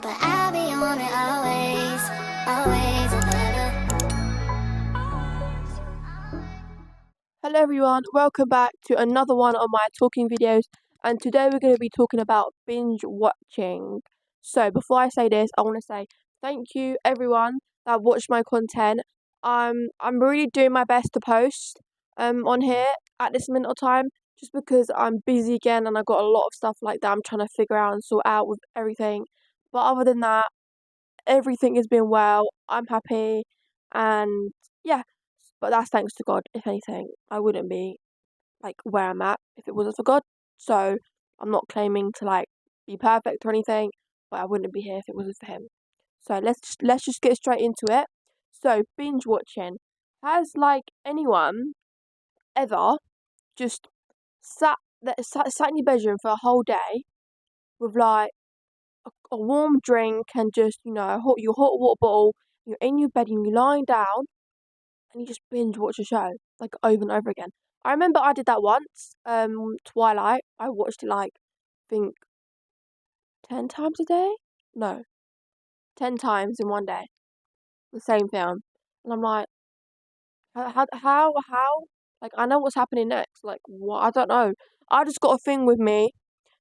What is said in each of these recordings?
but I'll be on it always, always and Hello everyone, welcome back to another one of my talking videos, and today we're going to be talking about binge watching. So before I say this, I want to say thank you everyone that watched my content. I'm really doing my best to post on here at this minute of time, just because I'm busy again and I've got a lot of stuff like that I'm trying to figure out and sort out with everything. But other than that, everything has been well. I'm happy, and yeah. But that's thanks to God. If anything, I wouldn't be like where I'm at if it wasn't for God. So I'm not claiming to like be perfect or anything, but I wouldn't be here if it wasn't for Him. So let's just get straight into it. So binge watching. Has like anyone ever just sat in your bedroom for a whole day with like a warm drink and just your hot water bottle, you're in your bed and you're lying down and you just binge watch a show like over and over again. I remember I did that once. Twilight. I watched it like I think 10 times a day. No, 10 times in one day. The same film, and I'm like, how? Like I know what's happening next. Like what? I don't know. I just got a thing with me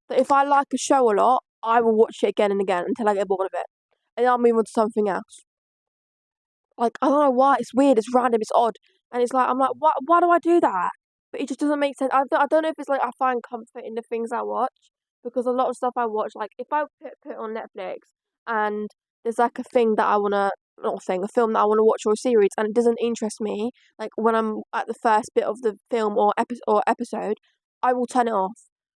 that if I like a show a lot, I will watch it again and again until I get bored of it, and then I'll move on to something else. Like, I don't know why, it's weird, it's random, it's odd, and it's like, I'm like, why do I do that? But it just doesn't make sense. I don't know if it's like I find comfort in the things I watch, because a lot of stuff I watch, like, if I put it on Netflix, and there's like a thing that I wanna, not a thing, a film that I wanna watch or a series, and it doesn't interest me, like, when I'm at the first bit of the film or episode, I will turn it off.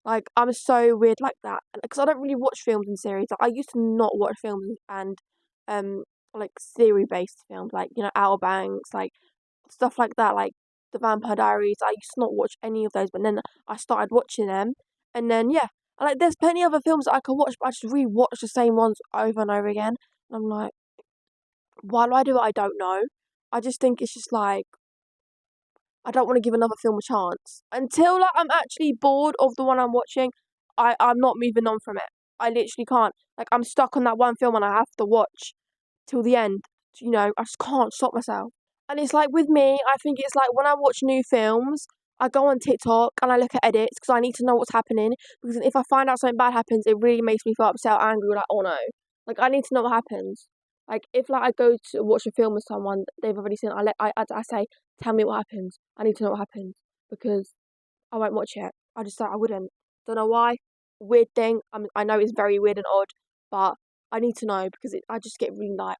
Like, I'm so weird like that, because I don't really watch films and series. Like, I used to not watch films and, um, like theory based films, like Outer Banks, like stuff like that, like The Vampire Diaries. I used to not watch any of those, but then I started watching them, and then yeah, and, like there's plenty of other films that I can watch, but I just re-watch the same ones over and over again. And I'm like, why do I do it? I don't know. I just think it's just like I don't want to give another film a chance until like I'm actually bored of the one I'm watching. I'm not moving on from it. I literally can't. Like I'm stuck on that one film and I have to watch till the end. I just can't stop myself. And it's like with me, I think it's like when I watch new films, I go on TikTok and I look at edits because I need to know what's happening. Because if I find out something bad happens, it really makes me feel upset or angry. Like, oh no. Like, I need to know what happens. Like, if like I go to watch a film with someone they've already seen, I say, tell me what happens. I need to know what happens because I won't watch it. I wouldn't. Don't know why. Weird thing. I know it's very weird and odd, but I need to know because I just get really like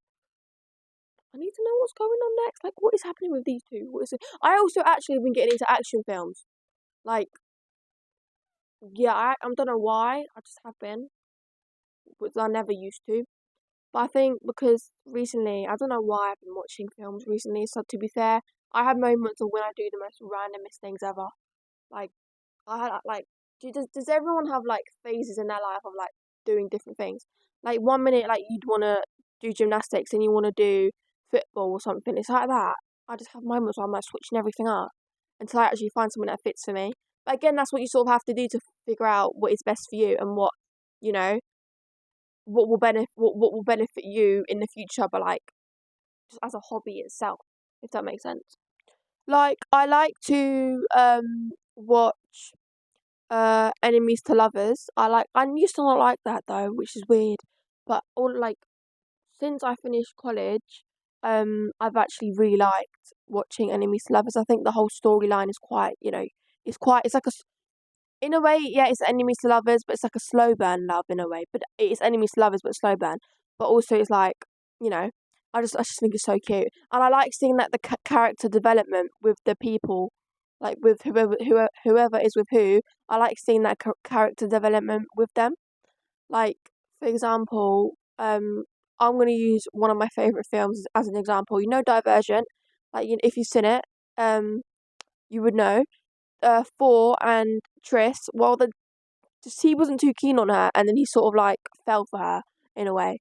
I need to know what's going on next. Like, what is happening with these two? What is it? I also actually have been getting into action films. Like, yeah, I don't know why. I just have been, which I never used to. But I think because recently, I don't know why I've been watching films recently. So to be fair, I have moments of when I do the most randomest things ever. Like, I had like, does everyone have like phases in their life of like doing different things? Like one minute, like you'd want to do gymnastics and you want to do football or something. It's like that. I just have moments where I'm like switching everything up until I actually find something that fits for me. But again, that's what you sort of have to do to figure out what is best for you and what you know what will benefit you in the future. But like just as a hobby itself, if that makes sense. Like I like to watch enemies to lovers. I used to not like that though, which is weird. But all like since I finished college, I've actually really liked watching enemies to lovers. I think the whole storyline is quite, it's like in a way, yeah, it's enemies to lovers, but it's like a slow burn love in a way. But it's enemies to lovers, but slow burn. But also, it's like, you know, I just think it's so cute, and I like seeing like the character development with the people, like with whoever is with who. I like seeing that character development with them. Like, for example, I'm gonna use one of my favorite films as an example. You know, Divergent. Like, if you've seen it, you would know. Thor and Triss. Well, just he wasn't too keen on her, and then he sort of like fell for her in a way.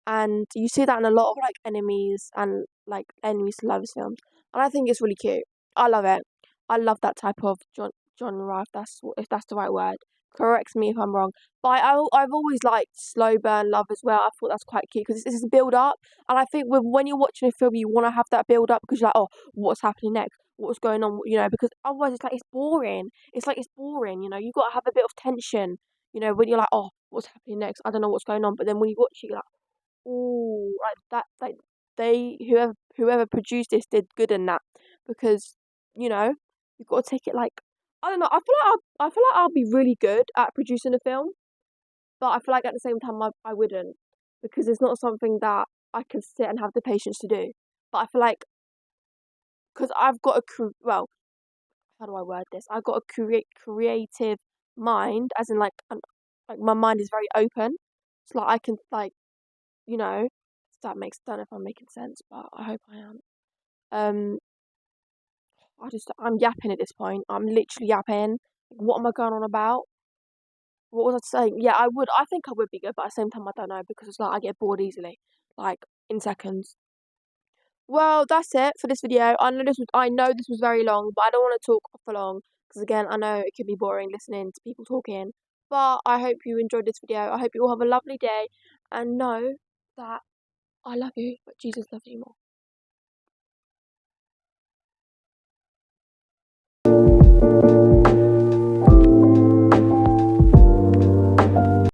And you see that in a lot of like enemies and like enemies to lovers films, and I think it's really cute. I love it. I love that type of genre, if that's the right word, Corrects me if I'm wrong. But I've always liked slow burn love as well. I thought that's quite cute because this is a build up, and I think when you're watching a film, you want to have that build up because you're like, oh, what's happening next? What's going on? Because otherwise it's like it's boring. It's like it's boring. You got to have a bit of tension. When you're like, oh, what's happening next? I don't know what's going on. But then when you watch it, you're like, oh, like that, like whoever produced this did good in that because you've got to take it like I don't know. I feel like I'll be really good at producing a film, but I feel like at the same time I wouldn't because it's not something that I can sit and have the patience to do. But I feel like because I've got well, how do I word this? I've got a creative mind, as in like my mind is very open. It's like I can you know don't know if I'm making sense, but I hope I am. Um, I'm yapping at this point. I'm literally yapping. What am I going on about? What was I saying? Yeah, I think I would be good, but at the same time, I don't know because it's like I get bored easily, like in seconds. Well, that's it for this video. I know this was very long, but I don't want to talk for long because again, I know it can be boring listening to people talking. But I hope you enjoyed this video. I hope you all have a lovely day and know that I love you, but Jesus loves you more.